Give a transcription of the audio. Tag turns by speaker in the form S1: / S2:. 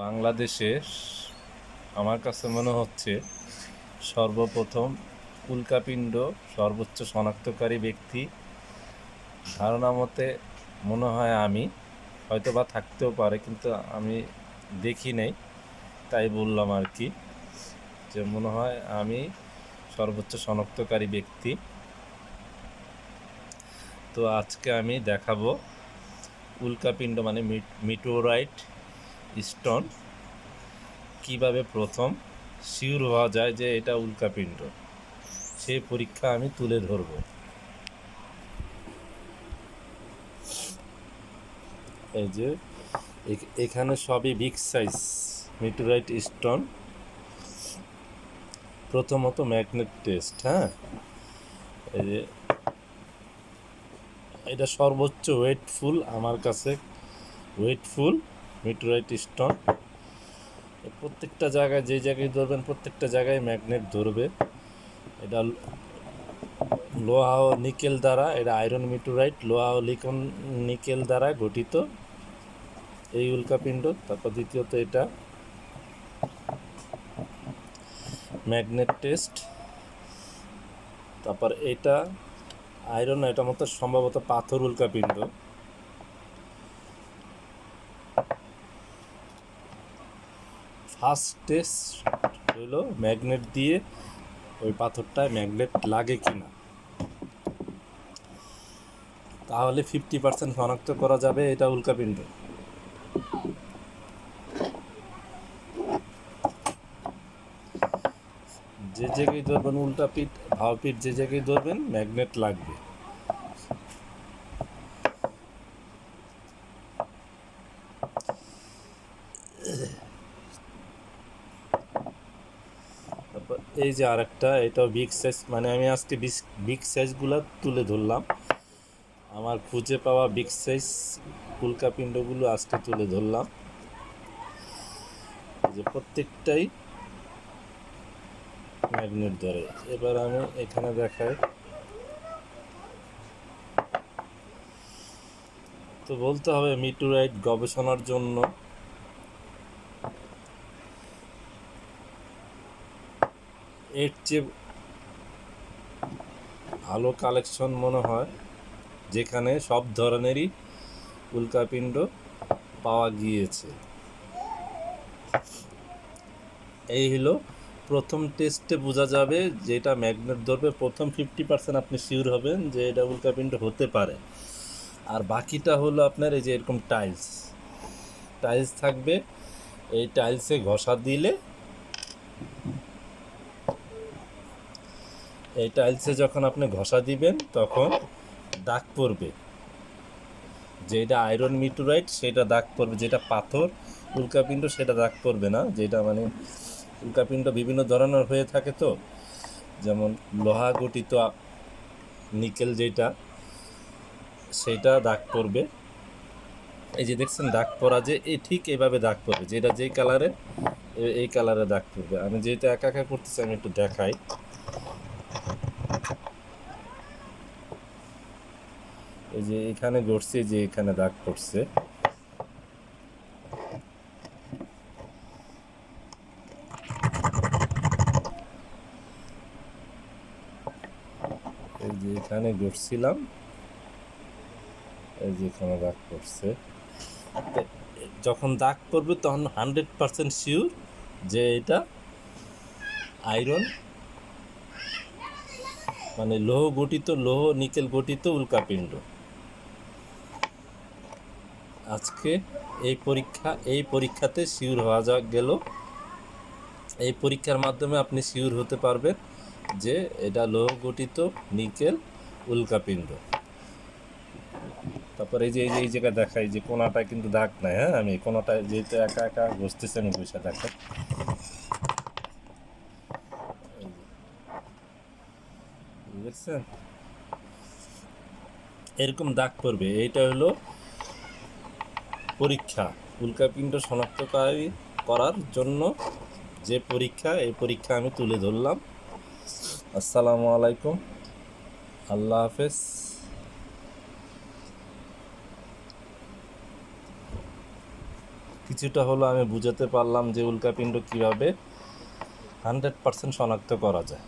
S1: বাংলাদেশে আমার কাছে মনে হচ্ছে সর্বপ্রথম উল্কাপিণ্ড সর্বোচ্চ শনাক্তকারী ব্যক্তি ধারণা মতে মনে হয় আমি, হয়তো বা থাকতেও পারে, কিন্তু আমি দেখি নেই, তাই বললাম আর কি, যে মনে হয় আমি সর্বোচ্চ শনাক্তকারী ব্যক্তি। তো আজকে আমি দেখাবো উল্কাপিণ্ড মানে মিটোরাইট স্টোন কিভাবে প্রথম শিওর হওয়া যায় যে এটা উল্কাপিণ্ড, সেই পরীক্ষা আমি তুলে ধরব। এই যে এখানে সবই বিগ সাইজ মিটোরাইট স্টোন। প্রথমত ম্যাগনেট টেস্ট, হ্যাঁ, এই যে এটা সর্বোচ্চ ওয়েটফুল আমার কাছে, ওয়েটফুল মিটোরাইট স্টোন। প্রত্যেকটা জায়গায় যে জায়গায় ধরবেন প্রত্যেকটা জায়গায় ম্যাগনেট ধরবে। এটা লোহা ও নিকেল দ্বারা, এটা আয়রন মিটোরাইট, লোহা ও নিকেল দ্বারা গঠিত এই উল্কাপিণ্ড। তারপর দ্বিতীয়ত এটা ম্যাগনেট টেস্ট। তারপর এটা আয়রন, এটা মতো সম্ভবত পাথর উল্কাপিণ্ড। ফার্স্ট টেস্ট হলো ম্যাগনেট দিয়ে ওই পাথরটায় ম্যাগনেট লাগে কিনা, তাহলে 50% শনাক্ত করা যাবে এটা উল্কাপিণ্ড। যে জায়গায় ধরবেন উল্টা পিঠ ভাওপিঠ, যে জায়গায় ধরবেন ম্যাগনেট লাগবে। তারপর এই যে আরেকটা, এটাও বিগ সাইজ, মানে আমি আজকে বিগ সাইজগুলো তুলে ধরলাম। আমার খুঁজে পাওয়া বিগ সাইজ উল্কাপিণ্ডগুলো আজকে তুলে ধরলাম, যে প্রত্যেকটাই ম্যাগনেট ধরে। এবার আমি এখানে দেখাই। তো বলতে হবে মিটোরাইট গবেষণার জন্য এর চেয়ে ভালো কালেকশন মনে হয় যেখানে সব ধরনেরই উল্কাপিণ্ড পাওয়া গিয়েছে। এই হলো প্রথম টেস্টে বোঝা যাবে যে এটা ম্যাগনেট ধরবে। প্রথম 50% আপনি শিওর হবেন যে এটা উল্কাপিণ্ড হতে পারে। আর বাকিটা হলো আপনার এই যে এরকম টাইলস থাকবে, এই টাইলসে ঘষা দিলে, এই টাইলসে যখন আপনি ঘষা দিবেন তখন দাগ পড়বে, যেটা আয়রন মিটোরাইট সেটা দাগ পড়বে, যেটা পাথর উল্কাপিণ্ড সেটা দাগ পড়বে না। যেটা মানে উল্কাপিণ্ড বিভিন্ন ধরনের হয়ে থাকে, তো যেমন লোহা গঠিত নিকেল যেটা, সেটা দাগ পড়বে। এই যে দেখছেন দাগ পড়া, যে এই ঠিক এইভাবে দাগ পড়বে, যেটা যেই কালারে এই কালারে দাগ পড়বে। আমি যেহেতু একা একা করতেছি আমি একটু দেখাই। এই যে এখানে ঘটছে, যে এখানে দাগ পড়ছে, এই যে এখানে ঘটছিলাম, এই যে এখানে দাগ পড়ছে। যখন দাগ পড়বে তখন 100% শিওর যে এটা আয়রন মানে লোহ নিকেল গঠিত উল্কাপিণ্ড। আজকে এই পরীক্ষাতে শিওর হওয়া গেল। এই পরীক্ষার মাধ্যমে আপনি শিওর হতে পারবেন যে এটা লোহ গঠিত নিকেল উল্কাপিণ্ড। তারপরে এই জায়গায় দেখাই যে কোনাটায় কিন্তু দাগ নাই, হ্যাঁ, আমি কোনাটায় যেহেতু একা একা বসতেছি আমি পয়সা দেখা দেখছেন এরকম দাগ পড়বে। এইটা হলো পরীক্ষা, উল্কাপিণ্ড শনাক্তকারী করার জন্য যে পরীক্ষা, এই পরীক্ষা আমি তুলে ধরলাম। আসসালামু আলাইকুম, আল্লাহ হাফেজ। কিছুটা হলো আমি বুঝাতে পারলাম যে উল্কাপিণ্ড কীভাবে 100% শনাক্ত করা যায়।